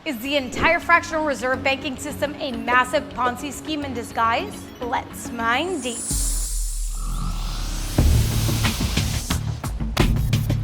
Is the entire fractional reserve banking system a massive Ponzi scheme in disguise? Let's mine deep.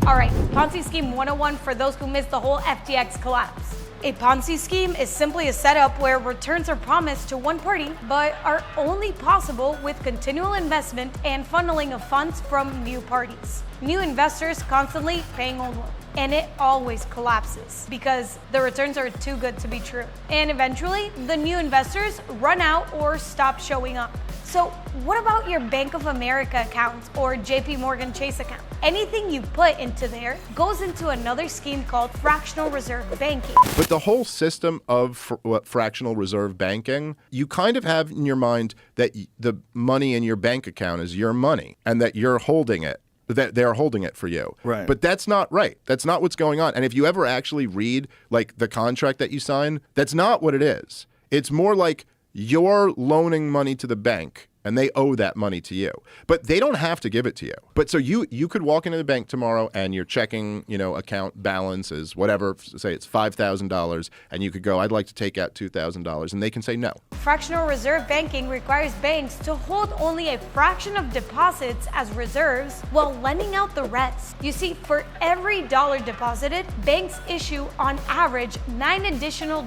All right, Ponzi scheme 101 for those who missed the whole FTX collapse. A Ponzi scheme is simply a setup where returns are promised to one party, but are only possible with continual investment and funneling of funds from new parties. New investors constantly paying old ones. And it always collapses because the returns are too good to be true. And eventually, the new investors run out or stop showing up. So what about your Bank of America accounts or JP Morgan Chase account? Anything you put into there goes into another scheme called fractional reserve banking. But the whole system of fractional reserve banking, you kind of have in your mind that the money in your bank account is your money and that you're holding it. That they're holding it for you. Right. But that's not right. That's not what's going on. And if you ever actually read like the contract that you sign, that's not what it is. It's more like you're loaning money to the bank and they owe that money to you. But they don't have to give it to you. But so you could walk into the bank tomorrow and your checking, account balance is whatever, say it's $5,000, and you could go, I'd like to take out $2,000, and they can say no. Fractional reserve banking requires banks to hold only a fraction of deposits as reserves while lending out the rest. You see, for every dollar deposited, banks issue on average $9 additional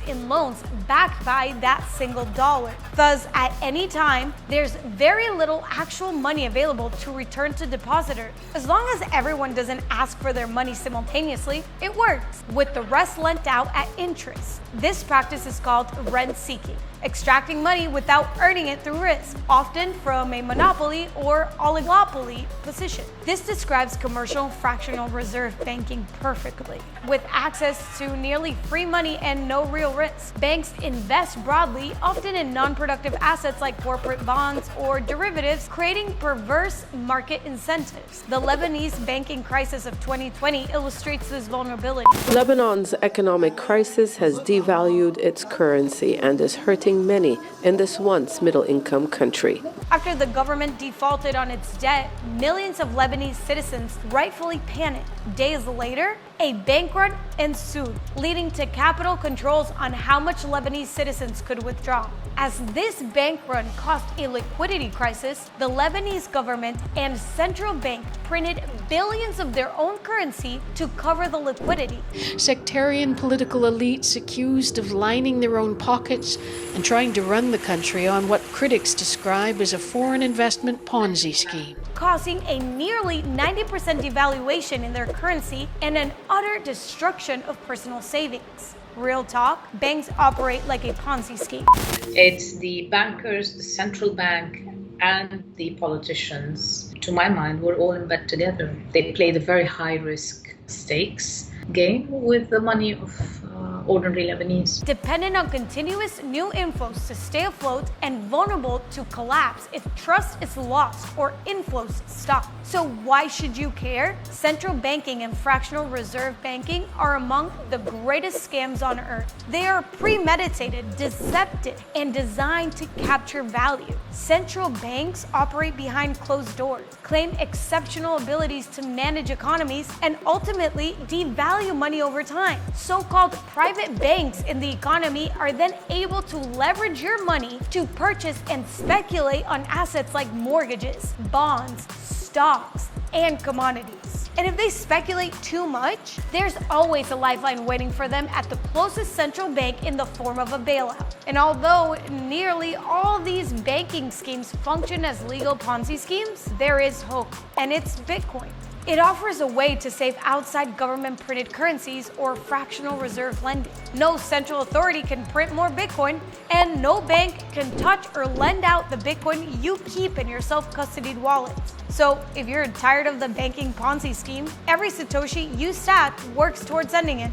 in loans backed by that single dollar. Thus, at any time, there's very little actual money available to return to depositors. As long as everyone doesn't ask for their money simultaneously, it works, with the rest lent out at interest. This practice is called rent-seeking, extracting money without earning it through risk, often from a monopoly or oligopoly position. This describes commercial fractional reserve banking perfectly. With access to nearly free money and no real risk, banks invest broadly, often in non-productive assets like corporate bonds or derivatives, creating perverse market incentives. The Lebanese banking crisis of 2020 illustrates this vulnerability. Lebanon's economic crisis has devalued its currency and is hurting many in this once middle-income country. After the government defaulted on its debt, millions of Lebanese citizens rightfully panicked. Days later, a bank run ensued, leading to capital controls on how much Lebanese citizens could withdraw. As this bank run caused a liquidity crisis, the Lebanese government and central bank printed billions of their own currency to cover the liquidity. Sectarian political elites accused of lining their own pockets and trying to run the country on what critics describe as a foreign investment Ponzi scheme, causing a nearly 90% devaluation in their currency and an utter destruction of personal savings. Real talk, banks operate like a Ponzi scheme. It's the bankers, the central bank, and the politicians, to my mind, were all in bed together. They played a very high-risk stakes game with the money of ordinary Lebanese. Dependent on continuous new inflows to stay afloat and vulnerable to collapse if trust is lost or inflows stop. So why should you care? Central banking and fractional reserve banking are among the greatest scams on earth. They are premeditated, deceptive, and designed to capture value. Central banks operate behind closed doors, claim exceptional abilities to manage economies, and ultimately devalue money over time. So-called private banks in the economy are then able to leverage your money to purchase and speculate on assets like mortgages, bonds, stocks, and commodities. And if they speculate too much, there's always a lifeline waiting for them at the closest central bank in the form of a bailout. And although nearly all these banking schemes function as legal Ponzi schemes, there is hope, and it's Bitcoin. It offers a way to save outside government-printed currencies or fractional reserve lending. No central authority can print more Bitcoin, and no bank can touch or lend out the Bitcoin you keep in your self-custodied wallets. So if you're tired of the banking Ponzi scheme, every Satoshi you stack works towards ending it.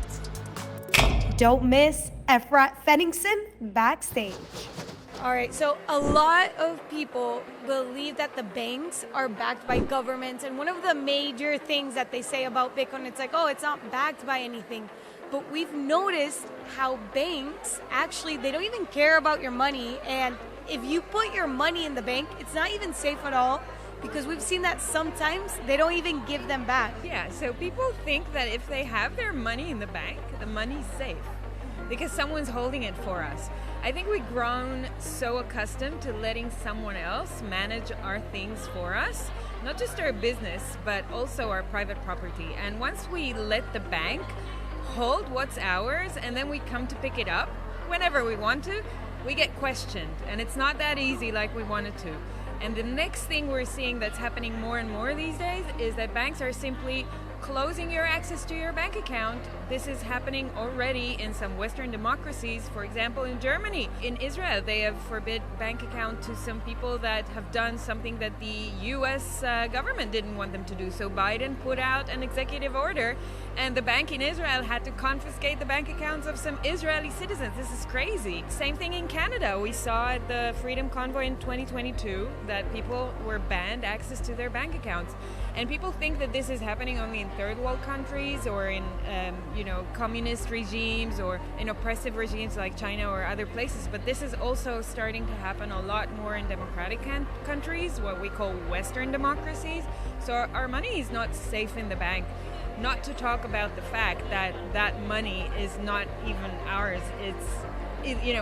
Don't miss Efrat Fenigson backstage. All right, so a lot of people believe that the banks are backed by governments, and one of the major things that they say about Bitcoin, it's like, oh, it's not backed by anything. But we've noticed how banks, actually, they don't even care about your money, and if you put your money in the bank, it's not even safe at all, because we've seen that sometimes they don't even give them back. Yeah, so people think that if they have their money in the bank, the money's safe. because someone's holding it for us. I think we've grown so accustomed to letting someone else manage our things for us, not just our business, but also our private property. And once we let the bank hold what's ours and then we come to pick it up whenever we want to, we get questioned. And it's not that easy like we wanted to. And the next thing we're seeing that's happening more and more these days is that banks are simply closing your access to your bank account. This is happening already in some Western democracies. For example, in Germany, in Israel, they have forbid bank account to some people that have done something that the US government didn't want them to do. So Biden put out an executive order and the bank in Israel had to confiscate the bank accounts of some Israeli citizens. This is crazy. Same thing in Canada. We saw at the Freedom Convoy in 2022 that people were banned access to their bank accounts. And people think that this is happening only in third world countries or in communist regimes or in oppressive regimes like China or other places, but this is also starting to happen a lot more in democratic countries, what we call Western democracies. So our money is not safe in the bank. Not to talk about the fact that that money is not even ours.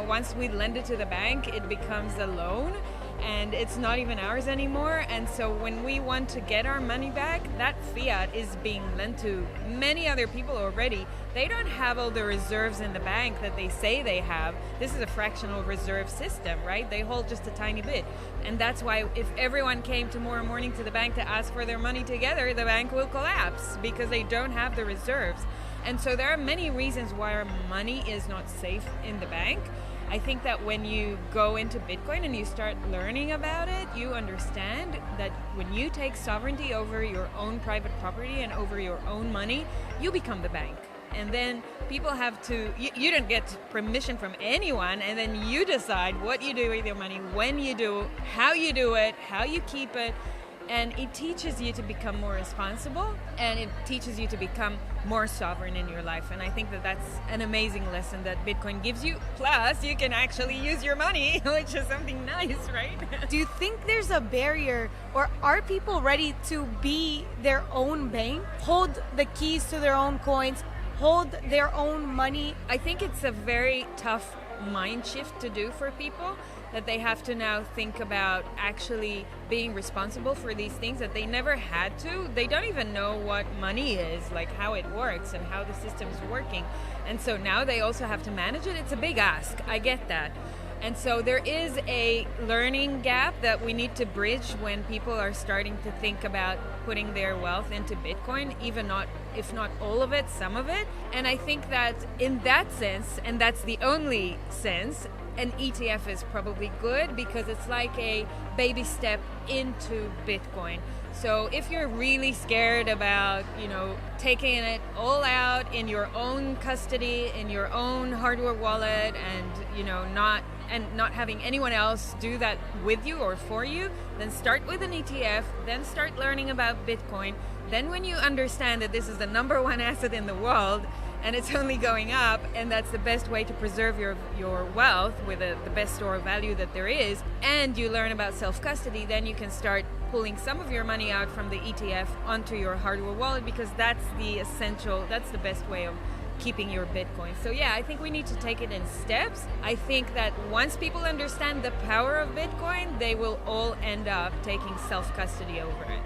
Once we lend it to the bank, it becomes a loan. And it's not even ours anymore. And so when we want to get our money back, that fiat is being lent to many other people already. They don't have all the reserves in the bank that they say they have. This is a fractional reserve system, right? They hold just a tiny bit. And that's why if everyone came tomorrow morning to the bank to ask for their money together, the bank will collapse because they don't have the reserves. And so there are many reasons why our money is not safe in the bank. I think that when you go into Bitcoin and you start learning about it, you understand that when you take sovereignty over your own private property and over your own money, you become the bank. And then people have to, you don't get permission from anyone, and then you decide what you do with your money, when you do, how you do it, how you keep it. And it teaches you to become more responsible, and it teaches you to become more sovereign in your life. And I think that that's an amazing lesson that Bitcoin gives you. Plus, you can actually use your money, which is something nice, right? Do you think there's a barrier, or are people ready to be their own bank, hold the keys to their own coins, hold their own money? I think it's a very tough mind shift to do for people, that they have to now think about actually being responsible for these things that they never had to. They don't even know what money is, like how it works and how the system is working. And so now they also have to manage it. It's a big ask. I get that. And so there is a learning gap that we need to bridge when people are starting to think about putting their wealth into Bitcoin, even not, if not all of it, some of it. And I think that in that sense, and that's the only sense, an ETF is probably good because it's like a baby step into Bitcoin. So if you're really scared about, taking it all out in your own custody, in your own hardware wallet, and not having anyone else do that with you or for you, then start with an ETF, then start learning about Bitcoin. Then when you understand that this is the number one asset in the world, and it's only going up, and that's the best way to preserve your wealth with the best store of value that there is, and you learn about self-custody, then you can start pulling some of your money out from the ETF onto your hardware wallet, because that's the best way of keeping your Bitcoin. So yeah, I think we need to take it in steps. I think that once people understand the power of Bitcoin, they will all end up taking self-custody over it.